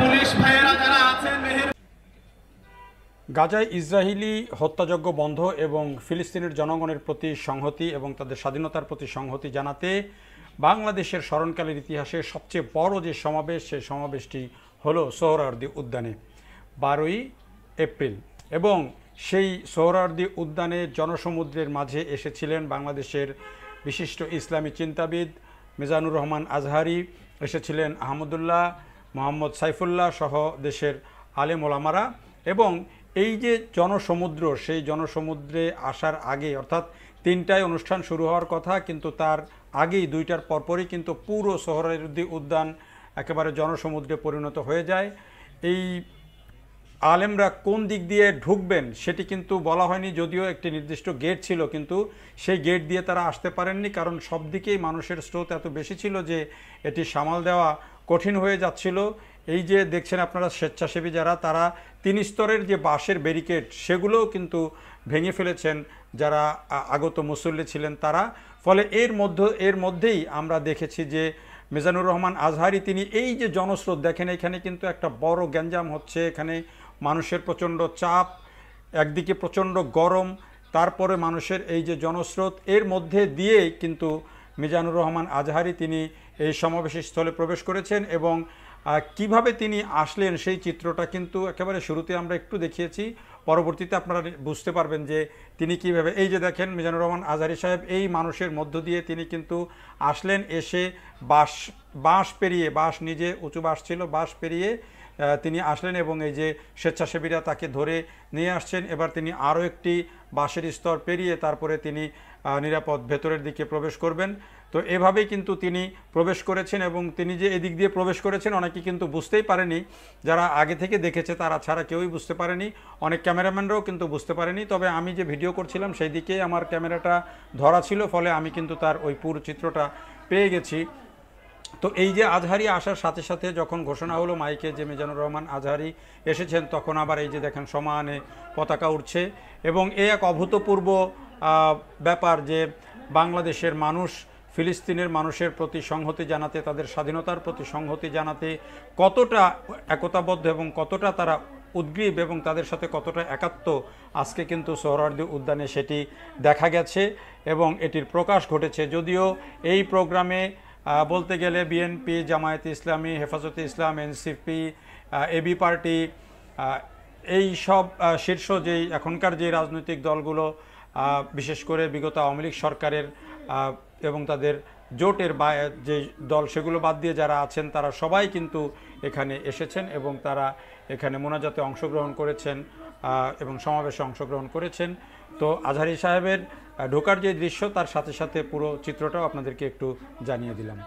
Police ভাইয়েরা যারা আছেন গাজায় ইসরায়েলি হত্যাযজ্ঞ বন্ধ এবং ফিলিস্তিনের জনগণের প্রতি সংহতি এবং তাদের স্বাধীনতার প্রতি সংহতি জানাতে বাংলাদেশের স্মরণকালের ইতিহাসে সবচেয়ে বড় যে সমাবেশ সেই সমাবেশটি হলো সোহরাওয়ার্দী উদ্যানে 12ই এপ্রিল এবং সেই সোহরাওয়ার্দী উদ্যানে জনসমুদ্রের মাঝে এসেছিলেন বাংলাদেশের বিশিষ্ট ইসলামী চিন্তাবিদ মিজানুর রহমান আজহারি, এসেছিলেন আহমদুল্লাহ, মোহাম্মদ সাইফুল্লাহ সহ দেশের আলেম ওলামারা। এবং এই যে জনসমুদ্র, সেই জনসমুদ্রে আসার আগে অর্থাৎ 3টায় অনুষ্ঠান শুরু হওয়ার কথা, কিন্তু তার আগেই 2টার পরপরই কিন্তু পুরো সোহরাওয়ার্দী উদ্যান একেবারে জনসমুদ্রে পরিণত হয়ে যায়। এই আলেমরা কোন দিক দিয়ে ঢুকবেন সেটি কিন্তু বলা হয়নি, যদিও একটি নির্দিষ্ট গেট ছিল, কিন্তু সেই গেট দিয়ে তারা আসতে পারেননি, কারণ সব দিকেই মানুষের স্রোত এত বেশি ছিল যে এটি সামাল দেওয়া কঠিন হয়ে যাচ্ছিল। এই যে দেখছেন আপনারা স্বেচ্ছাসেবী যারা, তারা 3 স্তরের যে বাঁশের ব্যারিকেড সেগুলোও কিন্তু ভেঙে ফেলেছেন যারা আগত মুসল্লি ছিলেন তারা। ফলে এর মধ্যেই আমরা দেখেছি যে মিজানুর রহমান আজহারি তিনি এই যে জনস্রোত দেখেন, এখানে কিন্তু একটা বড় গ্যাঞ্জাম হচ্ছে, এখানে মানুষের প্রচণ্ড চাপ, একদিকে প্রচণ্ড গরম, তারপরে মানুষের এই যে জনস্রোত, এর মধ্যে দিয়েই কিন্তু মিজানুর রহমান আজহারি তিনি এই সমাবেশ স্থলে প্রবেশ করেছেন। এবং কিভাবে তিনি আসলেন সেই চিত্রটা কিন্তু একেবারে শুরুতে আমরা একটু দেখিয়েছি, পরবর্তীতে আপনারা বুঝতে পারবেন যে তিনি কিভাবে, এই যে দেখেন মিজানুর রহমান আজহারি সাহেব এই মানুষের মধ্য দিয়ে তিনি কিন্তু আসলেন, এসে বাঁশ পেরিয়ে, বাঁশ নিজে উঁচু বাঁশ ছিল, বাঁশ পেরিয়ে তিনি আসলেন এবং এই যে স্বেচ্ছাসেবীরা তাকে ধরে নিয়ে আসছেন। এবার তিনি আরও একটি বাঁশের স্তর পেরিয়ে তারপরে তিনি নিরাপদ ভেতরের দিকে প্রবেশ করবেন। তো এভাবেই কিন্তু তিনি প্রবেশ করেছেন এবং তিনি যে এদিক দিয়ে প্রবেশ করেছেন অনেকে কিন্তু বুঝতেই পারেনি, যারা আগে থেকে দেখেছে তারা ছাড়া কেউই বুঝতে পারেনি, অনেক ক্যামেরাম্যানরাও কিন্তু বুঝতে পারেনি। তবে আমি যে ভিডিও করছিলাম সেই দিকেই আমার ক্যামেরাটা ধরা ছিল, ফলে আমি কিন্তু তার ওই পুরো চিত্রটা পেয়ে গেছি। তো এই যে আজহারি আসার সাথে সাথে যখন ঘোষণা হলো মাইকে যে মিজানুর রহমান আজহারি এসেছেন, তখন আবার এই যে দেখেন সমানে পতাকা উঠছে এবং এই এক অভূতপূর্ব ব্যাপার যে বাংলাদেশের মানুষ ফিলিস্তিনের মানুষের প্রতি সংহতি জানাতে, তাদের স্বাধীনতার প্রতি সংহতি জানাতে কতটা একতাবদ্ধ এবং কতটা তারা উদ্গ্রীব এবং তাদের সাথে কতটা একাত্ম, আজকে কিন্তু সোহরাওয়ার্দী উদ্যানে সেটি দেখা গেছে এবং এটির প্রকাশ ঘটেছে। যদিও এই প্রোগ্রামে বলতে গেলে বিএনপি, জামায়াতে ইসলামী, হেফাজতে ইসলাম, এনসিপি, এবি পার্টি, এই সব শীর্ষ যেই এখনকার যে রাজনৈতিক দলগুলো, বিশেষ করে বিগত আওয়ামী লীগ সরকারের এবং তাদের জোটের যে দল সেগুলো বাদ দিয়ে যারা আছেন তারা সবাই কিন্তু এখানে এসেছেন এবং তারা এখানে মোনাজাতে অংশগ্রহণ করেছেন এবং সমাবেশে অংশগ্রহণ করেছেন। তো আজহারি সাহেবের ঢোকার যে দৃশ্য, তার সাথে সাথে পুরো চিত্রটাও আপনাদেরকে একটু জানিয়ে দিলাম।